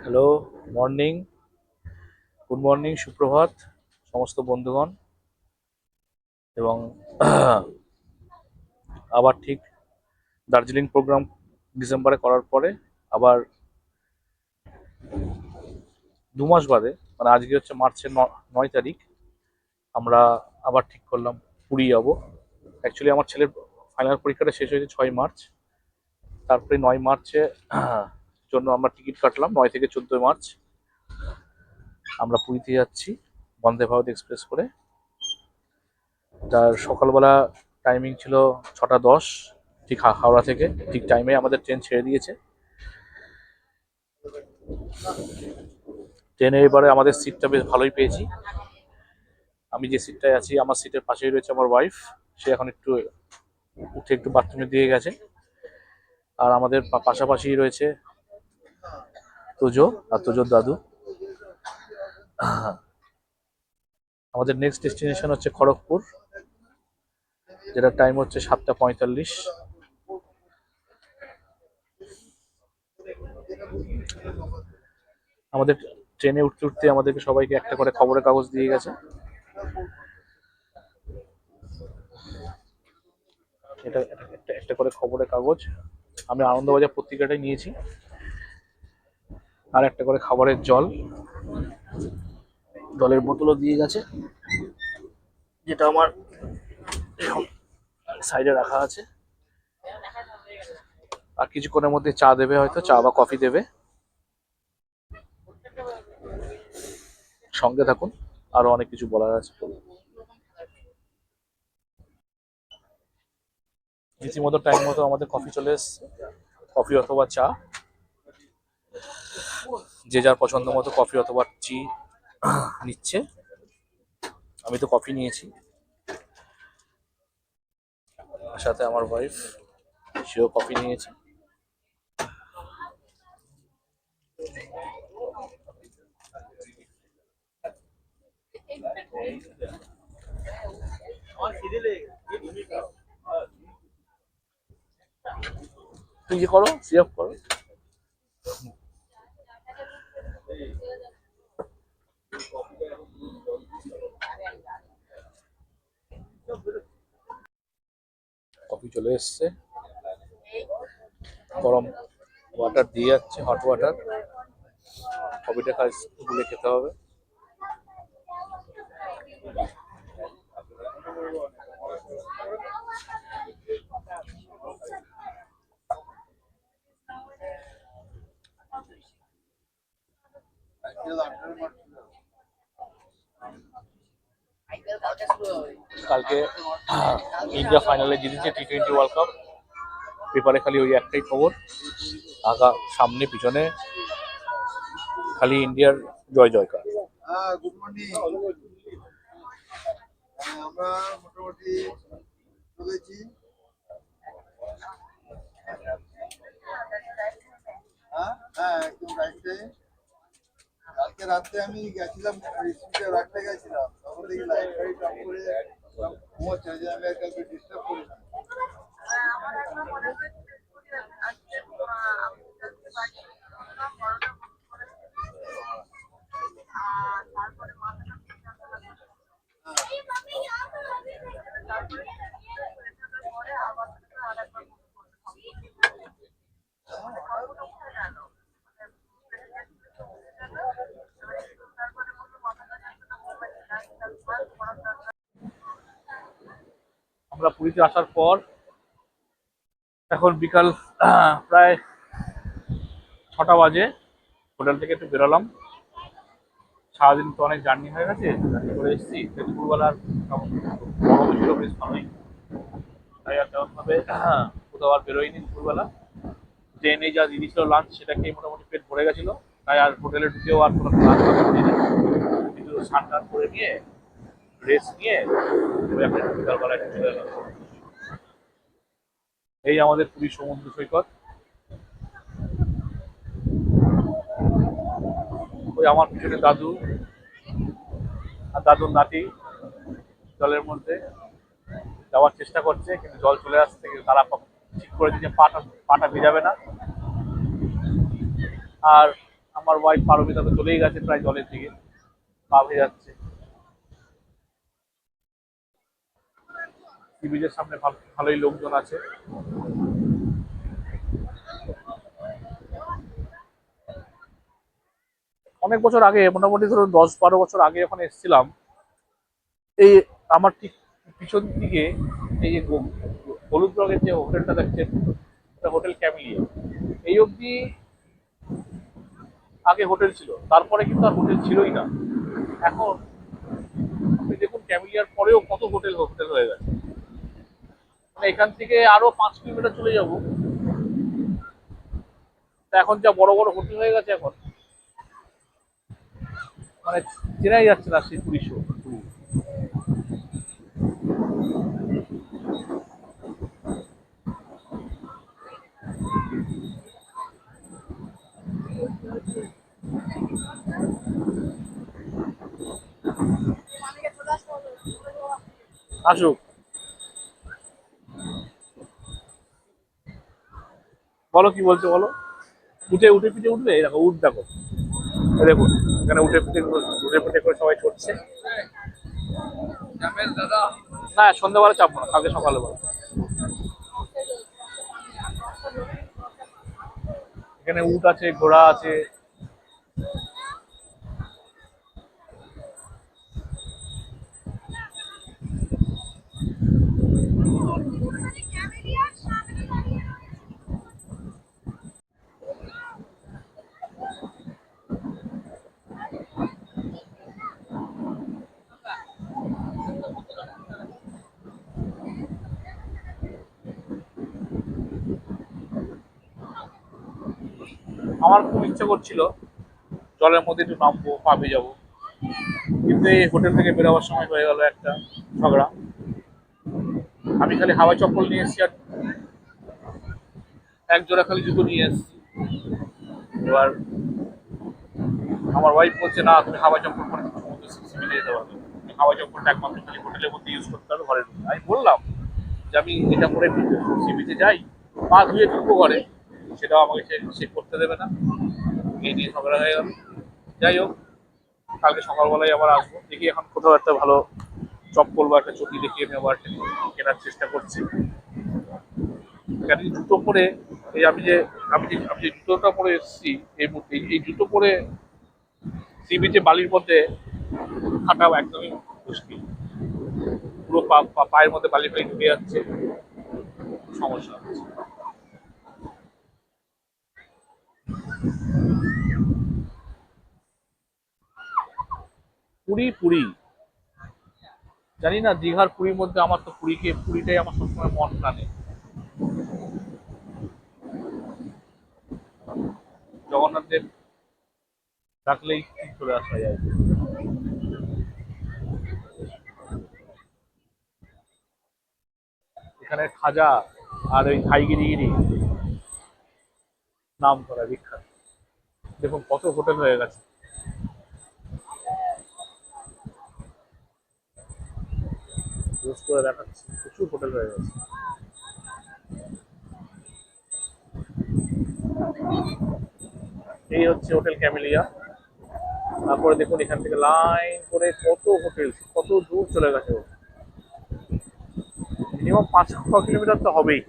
Hello, morning, good morning, সুপ্রভাত সমস্ত বন্ধুগণ। এবং আবার ঠিক দার্জিলিং প্রোগ্রাম ডিসেম্বরে করার পরে আবার 2 মাস বাদে, মানে আজকে হচ্ছে মার্চের 9 তারিখ, আমরা আবার ঠিক করলাম পুরী যাবো। অ্যাকচুয়ালি আমার ছেলের ফাইনাল পরীক্ষাটা শেষ হয়েছে 6 মার্চ, তারপরে 9 মার্চে জন্য আমরা টিকিট কাটলাম। 9 থেকে 14 মার্চ আমরা পুরীতে যাচ্ছি বন্দে ভারত এক্সপ্রেস করে। তার সকালবেলা টাইমিং ছিল 6টা 10, ঠিক হাওড়া থেকে ঠিক টাইমে আমাদের ট্রেন ছেড়ে দিয়েছে। ট্রেনে এবারে আমাদের সিটটা বেশ ভালোই পেয়েছি। আমি যে সিটটায় আছি, আমার সিটের পাশেই রয়েছে আমার ওয়াইফ। সে এখন একটু উঠে একটু বাথরুমে দিয়ে গেছে। আর আমাদের পাশাপাশি রয়েছে তোজো আর তোজোর দাদু। আমাদের নেক্সট ডেস্টিনেশন হচ্ছে খড়গপুর, যেটা টাইম হচ্ছে 7টা 45। আমাদের ট্রেনে উঠতে উঠতে আমাদেরকে সবাইকে একটা করে খবরের কাগজ দিয়ে গেছে। এটা একটা করে খবরের কাগজ। আমি আনন্দবাজার পত্রিকাটাই নিয়েছি, আর একটা করে খাবারের জলের বোতলও দিয়ে গেছে, যেটা আমার সাইডে রাখা আছে। আর কিছুক্ষণের মধ্যে চা দেবে, হয়তো চা বা কফি দেবে। সঙ্গে থাকুন, আরো অনেক কিছু বলার আছে। রীতিমতো টাইম মতো আমাদের কফি চলে এসছে, কফি অথবা চা, যে যার পছন্দ মতো কফি অথবা টি নিচ্ছে। আমি তো কফি নিয়েছি, সাথে আমার ওয়াইফ, সেও কফি নিয়েছে। তুই যে করো, সিরাপ করো। কফি চলে এসছে, গরম ওয়াটার দিয়ে যাচ্ছে, হট ওয়াটার। কফিটা কাজ গুলে খেতে হবে। কালকে ইন্ডিয়া ফাইনালে জিতেছে T20 ওয়ার্ল্ড কাপ। পেপারে খালি ওই একটাই খবর, আগা সামনে পিছনে খালি ইন্ডিয়ার জয় জয়কার। Good morning. আমরা মোটামুটি চলেছি। হ্যাঁ, একদম রাইটে। কালকে রাত্রে আমি গেছিলাম রাখতে গেছিলাম, তখন দেখি লাইট ফাইট অফ করে ঘুমোচ্ছে, যে আমি কাউকে ডিস্টার্ব করি না। আমরা পুরীতে আসার পর এখন বিকাল প্রায় 6টা বাজে। হোটেল থেকে একটু বেরোলাম। সারাদিন তো অনেক জার্নি হয়ে গেছে, জার্নি করে এসেছি। দুপুরবেলার গরম ছিল বেশ ভালোই, তাই আর তেমন ভাবে কোথাও আর বেরোয়নি দুপুরবেলা। ট্রেনে যা দিয়েছিল লাঞ্চ, সেটা খেয়ে মোটামুটি পেট ভরে গেছিল। তাই আর হোটেলে ঢুকেও আর কোনো লাঞ্চ করিনি, কিন্তু স্নান টান করে নিয়ে রেস্ট নিয়ে বিকালবেলা একটু চলে এলাম। এই আমাদের পুরী সমুদ্র সৈকত। ওই আমার পিছনে দাদু আর দাদুর নাতি জলের মধ্যে যাওয়ার চেষ্টা করছে, কিন্তু জল চলে আসছে। কিন্তু তারা ঠিক করে দিচ্ছে পাটা ভিজাবে না। আর আমার ওয়াইফ পারমিতা তো চলেই গেছে প্রায় জলের দিকে, পা ভেজে যাচ্ছে। সি বিচের সামনে ভালোই লোকজন আছে। অনেক বছর আগে, মোটামুটি ধরুন 10-12 বছর আগে যখন এসেছিলাম, এই আমার ঠিক পিছন দিকে এই যে হলুদ রঙের যে হোটেলটা দেখছেন, ওটা হোটেল ক্যামিলিয়া। এই অবধি আগে হোটেল ছিল, তারপরে কিন্তু আর হোটেল ছিলই না। এখন আপনি দেখুন ক্যামিলিয়ার পরেও কত হোটেল হোটেল হয়ে গেছে। মানে এখান থেকে আরো 5 কিলোমিটার চলে যাব, তা এখন যা বড় বড় হোটেল হয়ে গেছে এখন, মানে চেনাই যাচ্ছে না সেই পুরী শো। আসুক, বলো কি বলছো বলো। উঠে উঠে পিঠে উঠবে, এই দেখো উঠ দেখো, এই দেখুন এখানে উঠে পিঠে করে সবাই চড়ছে। না সন্ধ্যাবেলা চাপবো না, কালকে সকালে বলো। এখানে উট আছে, ঘোড়া আছে। আমার খুব ইচ্ছা করছিল জলের মধ্যে একটু নামবো, পা যাবো, কিন্তু এই হোটেল থেকে বেরোবার সময় হয়ে গেল একটা ঝগড়া। আমি খালি হাওয়াই চপ্পল নিয়ে এসেছি আর এক জোড়া খালি জুতো নিয়ে এসেছি। এবার আমার ওয়াইফ বলছে না তুমি হাওয়াই চপ্পল পরে সিভিলে যেতে পারবে, হাওয়াই চপ্পলটা একমাত্র খালি হোটেলের মধ্যে ইউজ করতে হবে, ঘরে ঢুকতে। আমি বললাম যে আমি এটা পরে সি বিচে যাই, পা ধুয়ে ঢুকবো ঘরে, সেটাও আমাকে সে করতে দেবে না। এই নিয়ে ঝগড়া হয়ে গেল। যাই হোক, কালকে সকালবেলায় আবার আসবো, দেখি এখন কোথাও একটা ভালো চপ্পল বা একটা চটি দেখিয়ে আমি আবার কেনার চেষ্টা করছি। কেন জুতো পরে, এই আমি যে জুতোটা পরে এসেছি, এই জুতো পরে সি বিচে বালির মধ্যে হাঁটাও একদমই মুশকিল। পুরো পায়ের মধ্যে বালি ফালি ঢুকে যাচ্ছে, সমস্যা হচ্ছে। পুরী পুরী, জানি না দীঘার পুরীর মধ্যে আমার তো পুরীটাই আমার সবসময় মন টানে। জগন্নাথ দেব ডাকলেই চলে আসা যায়। এখানে খাজা আর ওই খাইগিরিগিরি নাম করা বিখ্যাত। দেখুন কত হোটেল হয়ে গেছে। রোজ করে দেখাচ্ছি প্রচুর হোটেল হয়ে গেছে। এই হচ্ছে হোটেল ক্যামেলিয়া। তারপরে দেখুন এখান থেকে লাইন করে কত হোটেল, কত দূর চলে গেছে, মিনিমাম 5-6 কিলোমিটার তো হবেই।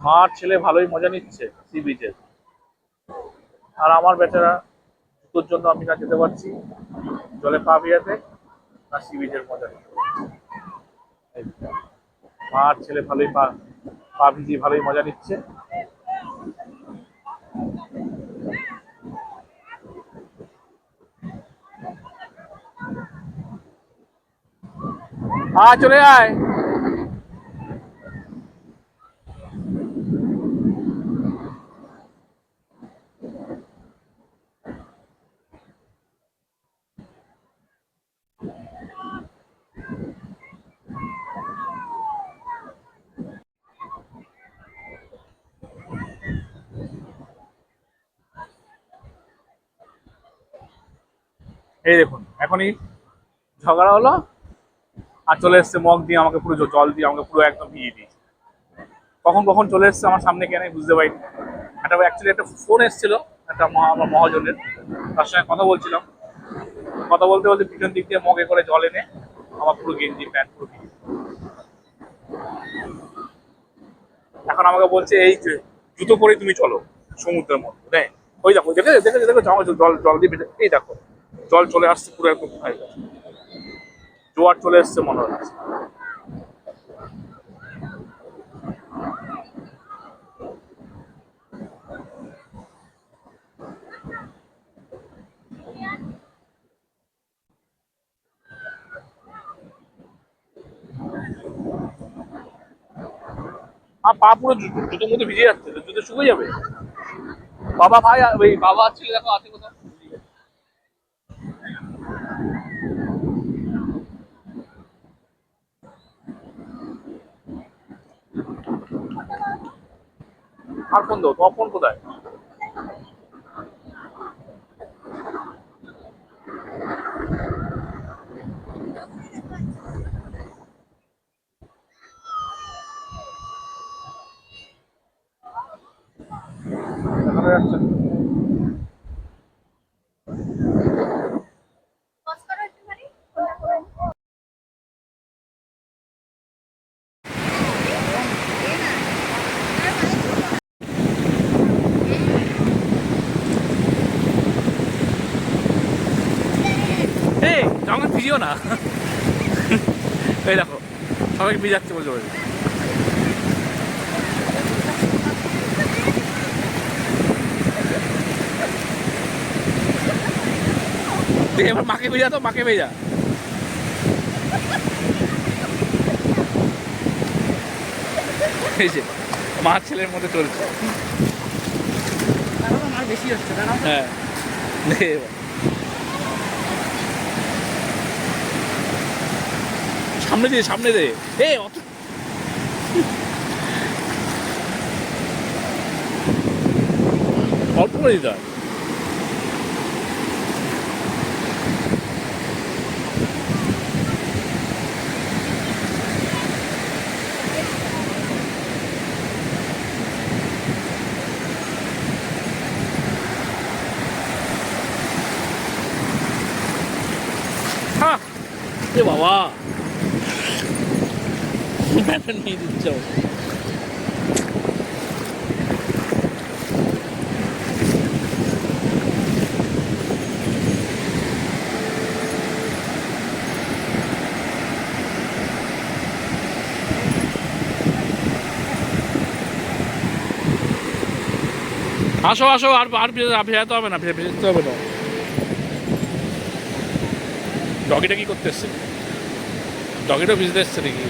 মা আর ছেলে ভালোই মজা নিচ্ছে সি বিচে, আর আমার বেচারা জুতোর জন্য আমি না যেতে পারছি জলে পা ভিজাতে, না সি বিচের মজা নিতে পারছি। এই তো। মা আর ছেলে ভালোই পা পা ভিজিয়ে ভালোই মজা নিচ্ছে। চলে আয়। এই দেখুন এখনই ঝগড়া হলো, আর চলে এসছে মগ দিয়ে আমাকে পুরো জল দিয়ে আমাকে পুরো একদম ভিজিয়ে দিয়েছে। কখন কখন চলে এসছে আমার সামনে কেন বুঝতে পারিনি। অ্যাকচুয়ালি একটা ফোন এসেছিল একটা আমার মহাজনের, তার সঙ্গে কথা বলছিলাম, কথা বলতে বলতে পিছন দিক দিয়ে মগে করে জল এনে আমার পুরো গেঞ্জি প্যান্ট পুরো ভিজে। এখন আমাকে বলছে এই যে জুতো পরে তুমি চলো সমুদ্রের মধ্যে, দেখ ওই দেখো দেখে দেখে দেখো জল জল দিয়ে ভেজে, এই দেখো জল চলে আসছে পুরো একদম হয়ে গেছে, জোয়ার চলে এসছে মনে হচ্ছে। আর পা পুরো জুতোর মধ্যে ভিজে যাচ্ছে, জুতো শুকিয়ে যাবে। বাবা ভাই ওই বাবা ছিল দেখো আছে কোথাও। আর ফোন দেবো, তোমার ফোন কোথায়? দেখা যাচ্ছে না। এই জামা ভিজিও না। এই দেখো সবাইকে ভিজাচ্ছে বলতে বলছে। এবার মাকে ভেজা তো, মাকে ভেজা। এই যে মা ছেলের মধ্যে চলছে। বেশি হচ্ছে হ্যাঁ, সামনে দে সামনে দে, এ অত অল্প করে দিতে হয়। হ্যাঁ এ বাবা নিয়ে দিচ্ছ। আসো আসো, আর আর ভেজাতে হবে না, ভেজাতে হবে না। ডগিটা কি করতে এসছে? ডগিটা ভিজতে এসছে নাকি?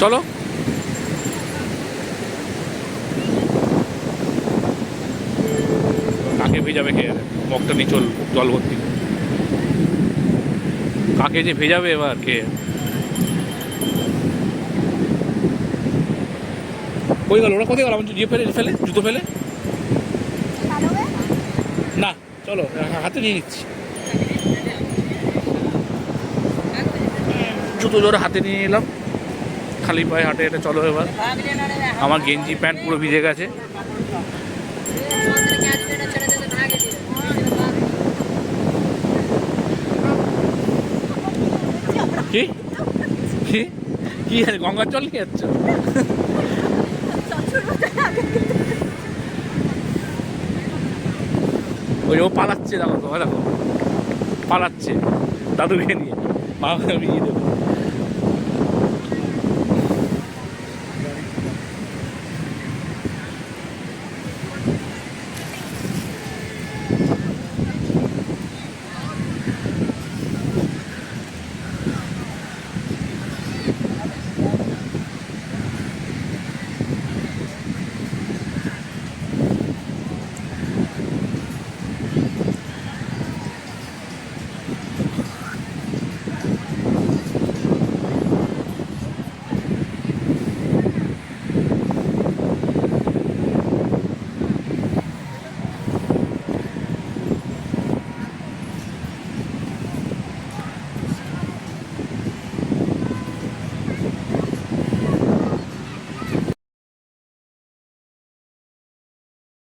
চলো কাকে ভেজাবে কে, মগটা নিয়ে জল ভর্তি, কাকে যে ভেজাবে এবার কে? কই গেল ওরা, কোথায় গেল? আমার ইয়ে ফেলে ফেলে জুতো ফেলে না, চলো হাতে নিয়ে নিচ্ছি, জুতো জোরে হাতে নিয়ে নিলাম, খালি পায়ে হাঁটে হেঁটে চলো এবার। আমার গেঞ্জি প্যান্ট পুরো ভিজে গেছে। কি কি কি আছে, গঙ্গার জল নিয়ে যাচ্ছ? ওই ও পালাচ্ছে, দেখো তো দেখো পালাচ্ছে দাদুকে নিয়ে, মাকে ভিজিয়ে দেবো।